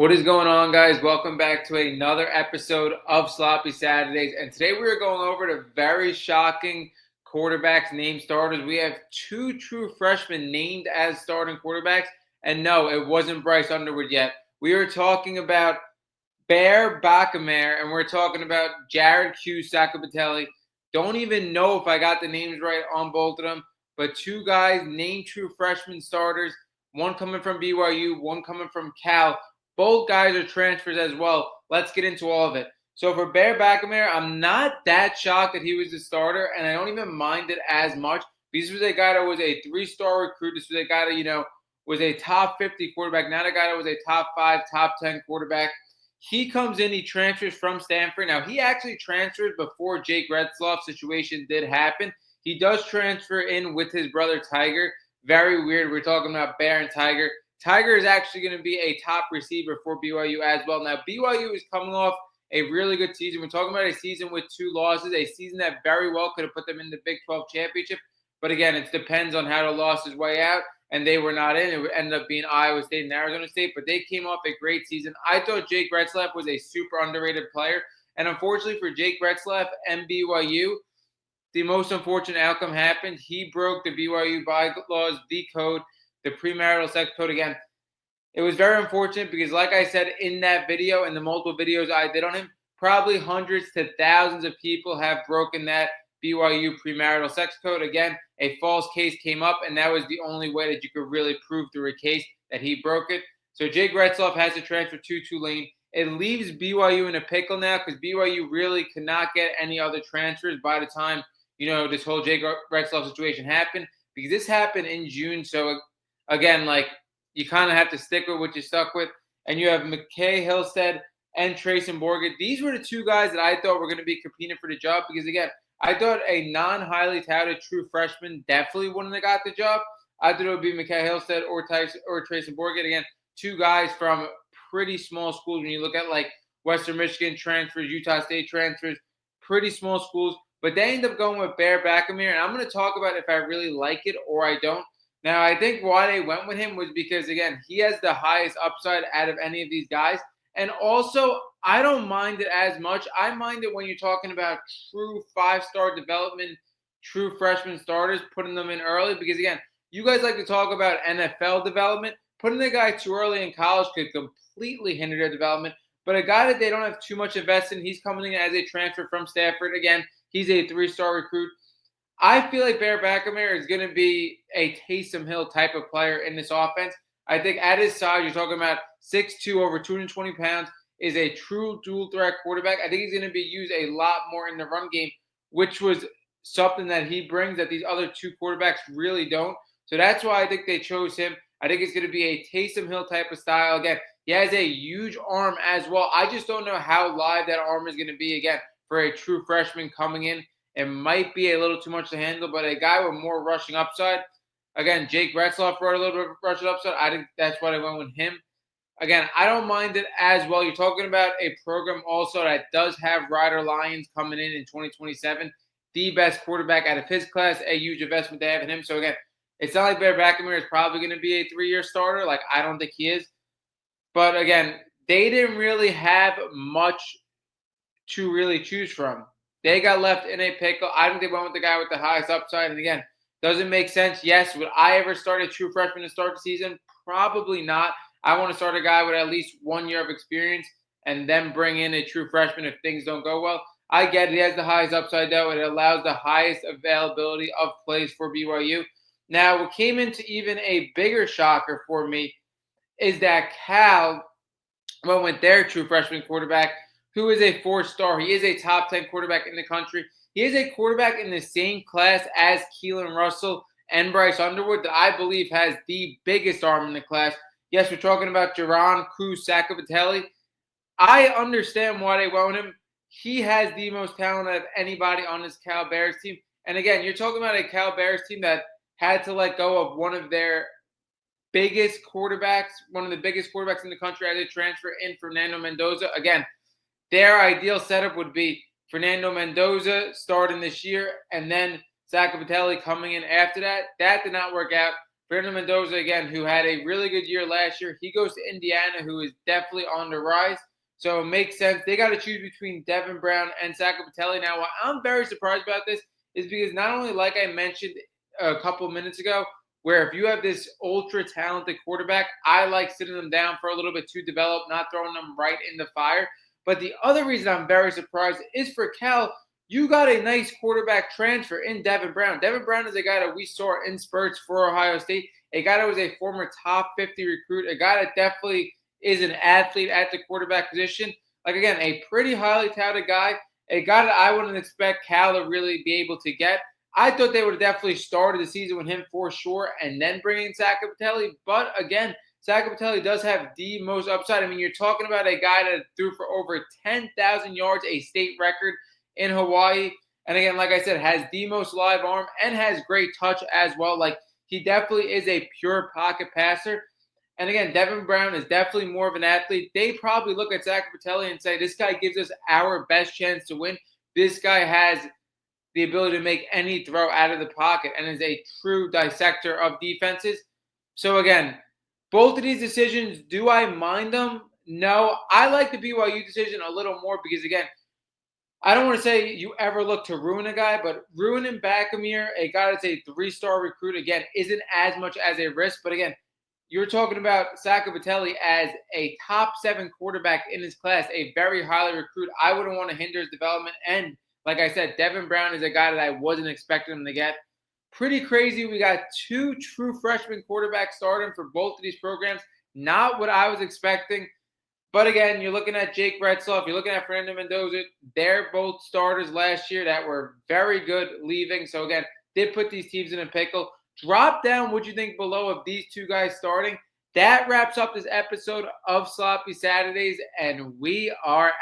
What is going on, guys? Welcome back to another episode of Sloppy Saturdays. And today we are going over the very shocking quarterbacks named starters. We have two true freshmen named as starting quarterbacks. And no, it wasn't Bryce Underwood yet. We are talking about Bear Bakamer, and we're talking about Jared Q. Sakabatelli. Don't even know if I got the names right on both of them, but two guys named true freshman starters, one coming from BYU, one coming from Cal. Both guys are transfers as well. Let's get into all of it. So for Bear Bakamer, I'm not that shocked that he was the starter, and I don't even mind it as much. This was a guy that was a three-star recruit. This was a guy that, was a top 50 quarterback, not a guy that was a top 5, top 10 quarterback. He comes in, he transfers from Stanford. Now, he actually transferred before Jake Retzloff's situation did happen. He does transfer in with his brother Tiger. Very weird. We're talking about Bear and Tiger. Tiger is actually going to be a top receiver for BYU as well. Now, BYU is coming off a really good season. We're talking about a season with 2 losses, a season that very well could have put them in the Big 12 championship. But again, it depends on how the losses weigh out, and they were not in. It ended up being Iowa State and Arizona State, but they came off a great season. I thought Jake Retzlaff was a super underrated player, and unfortunately for Jake Retzlaff and BYU, the most unfortunate outcome happened. He broke the BYU bylaws, the code, the premarital sex code again. It was very unfortunate because, like I said in that video and the multiple videos I did on him, probably hundreds to thousands of people have broken that BYU premarital sex code. Again, a false case came up, and that was the only way that you could really prove through a case that he broke it. So Jake Retzloff has to transfer to Tulane. It leaves BYU in a pickle now because BYU really could not get any other transfers by the time, this whole Jake Retzloff situation happened, because this happened in June. So, again, you kind of have to stick with what you're stuck with. And you have McKay Hillstead and Trayson Borgett. These were the two guys that I thought were going to be competing for the job because, again, I thought a non-highly touted true freshman definitely wouldn't have got the job. I thought it would be McKay Hillstead or Trayson Borgett. Again, two guys from pretty small schools. When you look at Western Michigan transfers, Utah State transfers, pretty small schools. But they end up going with Bear Bakamer, and I'm going to talk about if I really like it or I don't. Now, I think why they went with him was because, again, he has the highest upside out of any of these guys. And also, I don't mind it as much. I mind it when you're talking about true 5-star development, true freshman starters, putting them in early. Because, again, you guys like to talk about NFL development. Putting the guy too early in college could completely hinder their development. But a guy that they don't have too much invested in, he's coming in as a transfer from Stanford. Again, he's a 3-star recruit. I feel like Bear Bakamer is going to be a Taysom Hill type of player in this offense. I think at his size, you're talking about 6'2", over 220 pounds, is a true dual-threat quarterback. I think he's going to be used a lot more in the run game, which was something that he brings that these other two quarterbacks really don't. So that's why I think they chose him. I think it's going to be a Taysom Hill type of style. Again, he has a huge arm as well. I just don't know how live that arm is going to be, again, for a true freshman coming in. It might be a little too much to handle, but a guy with more rushing upside. Again, Jake Retzloff brought a little bit of rushing upside. I think that's why I went with him. Again, I don't mind it as well. You're talking about a program also that does have Ryder Lyons coming in 2027. The best quarterback out of his class, a huge investment they have in him. So, again, it's not like Bear Bakamer is probably going to be a 3-year starter. I don't think he is. But, again, they didn't really have much to really choose from. They got left in a pickle. I think they went with the guy with the highest upside. And, again, doesn't make sense. Yes, would I ever start a true freshman to start the season? Probably not. I want to start a guy with at least 1 year of experience and then bring in a true freshman if things don't go well. I get it. He has the highest upside, though. It allows the highest availability of plays for BYU. Now, what came into even a bigger shocker for me is that Cal went with their true freshman quarterback, who is a 4-star. He is a top 10 quarterback in the country. He is a quarterback in the same class as Keelan Russell and Bryce Underwood that I believe has the biggest arm in the class. Yes, we're talking about Jaron Cruz Sakabatelli. I understand why they went him. He has the most talent of anybody on this Cal Bears team. And again, you're talking about a Cal Bears team that had to let go of one of their biggest quarterbacks, one of the biggest quarterbacks in the country as a transfer in Fernando Mendoza. Again, their ideal setup would be Fernando Mendoza starting this year and then Sakabatelli coming in after that. That did not work out. Fernando Mendoza, again, who had a really good year last year, he goes to Indiana, who is definitely on the rise. So it makes sense. They got to choose between Devin Brown and Sacapatelli. Now, what I'm very surprised about this is because not only, like I mentioned a couple minutes ago, where if you have this ultra talented quarterback, I like sitting them down for a little bit to develop, not throwing them right in the fire. But the other reason I'm very surprised is for Cal. You got a nice quarterback transfer in Devin Brown. Devin Brown is a guy that we saw in spurts for Ohio State, a guy that was a former top 50 recruit, a guy that definitely is an athlete at the quarterback position. Like, again, a pretty highly touted guy, a guy that I wouldn't expect Cal to really be able to get. I thought they would have definitely started the season with him for sure and then bring in Sacapatelli. But again, Sacapatelli does have the most upside. I mean, you're talking about a guy that threw for over 10,000 yards, a state record in Hawaii. And again, like I said, has the most live arm and has great touch as well. Like, he definitely is a pure pocket passer. And again, Devin Brown is definitely more of an athlete. They probably look at Sacapatelli and say, this guy gives us our best chance to win. This guy has the ability to make any throw out of the pocket and is a true dissector of defenses. So again, both of these decisions, do I mind them? No. I like the BYU decision a little more because, again, I don't want to say you ever look to ruin a guy, but ruining Bacamere, a guy that's a 3-star recruit, again, isn't as much as a risk. But again, you're talking about Sacapatelli as a top 7 quarterback in his class, a very highly recruit. I wouldn't want to hinder his development. And like I said, Devin Brown is a guy that I wasn't expecting him to get. Pretty crazy. We got 2 true freshman quarterbacks starting for both of these programs. Not what I was expecting. But again, you're looking at Jake Retzloff, you're looking at Fernando Mendoza. They're both starters last year that were very good leaving. So again, did put these teams in a pickle. Drop down what you think below of these 2 guys starting. That wraps up this episode of Sloppy Saturdays, and we are out.